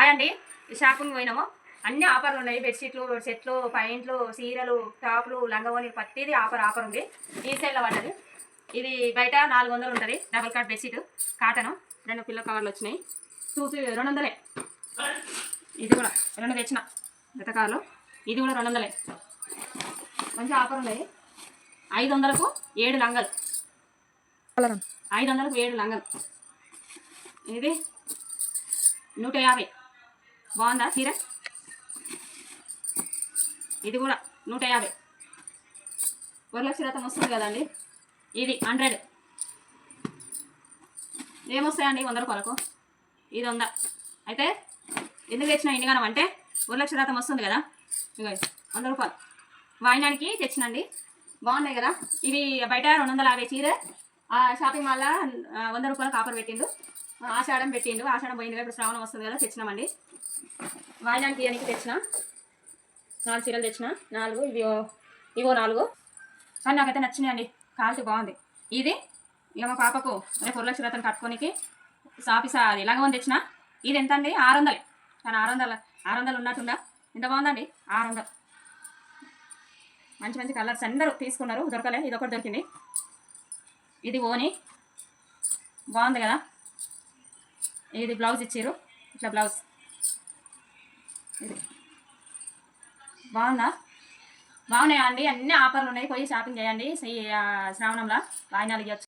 Hi అండి, shopping పోయినాము. అన్ని ఆఫర్లు ఉన్నాయి. బెడ్షీట్లు, సెట్లు, పైంట్లు, చీరలు, టాపులు, లంగవోని ప్రతిదీ ఆఫర్ ఉంది. ఈ సైడ్లో పడ్డది. ఇది బయట 400 ఉంటుంది. Double card bedsheet cotton. 2 pillow కవర్లు వచ్చినాయి. 200. ఇది కూడా 2 తెచ్చిన గత కార్లో. ఇది కూడా 200. మంచి ఆఫర్ ఉన్నాయి. 500కు 7 లంగలు. 500కు 7 లంగలు. ఇది 150. బాగుందా చీర? ఇది కూడా 150. వరలక్ష్మి రథం వస్తుంది కదండి, ఇది 100. ఏమొస్తాయండి 100 రూపాయలకు? ఇది 100. అయితే ఎందుకు తెచ్చిన ఇండిగానం అంటే వరలక్ష్మి రథం వస్తుంది కదా, ఇక 100 రూపాయలు వాయినానికి తెచ్చినండి. బాగున్నాయి కదా. ఇది బయట 250 చీర. ఆ షాపింగ్ మాల్లో 100 రూపాయలకు ఆఫర్ పెట్టిండు. ఆషాఢం పెట్టిండు. ఆషాఢం పోయింది, ఇప్పుడు శ్రావణం వస్తుంది కదా, తెచ్చినామండి. వాయినానికి ఇవన్నీ తెచ్చిన 4 చీరలు తెచ్చిన. 4 ఇవో 4. కానీ నాకైతే నచ్చినాయండి, క్వాలిటీ బాగుంది. ఇది ఇక మా పాపకు రేపు వరలక్ష్మి రథం కట్టుకోనికి అది లంగవని తెచ్చిన. ఇది ఎంత అండి? 600. కానీ 600 ఉన్నట్టుందా? ఎంత బాగుందండి, 600. మంచి మంచి కలర్స్ అందరూ తీసుకున్నారు, దొరకలే. ఇది ఒకటి దొరికింది. ఇది ఓని బాగుంది కదా. ఇది బ్లౌజ్ ఇచ్చారు, ఇట్లా బ్లౌజ్. ఇది బాగుందా? బాగున్నాయా అండి? అన్ని ఆఫర్లు ఉన్నాయి. పోయి షాపింగ్ చేయండి. శ్రావణంలో వాయినాలు ఇవ్వచ్చు.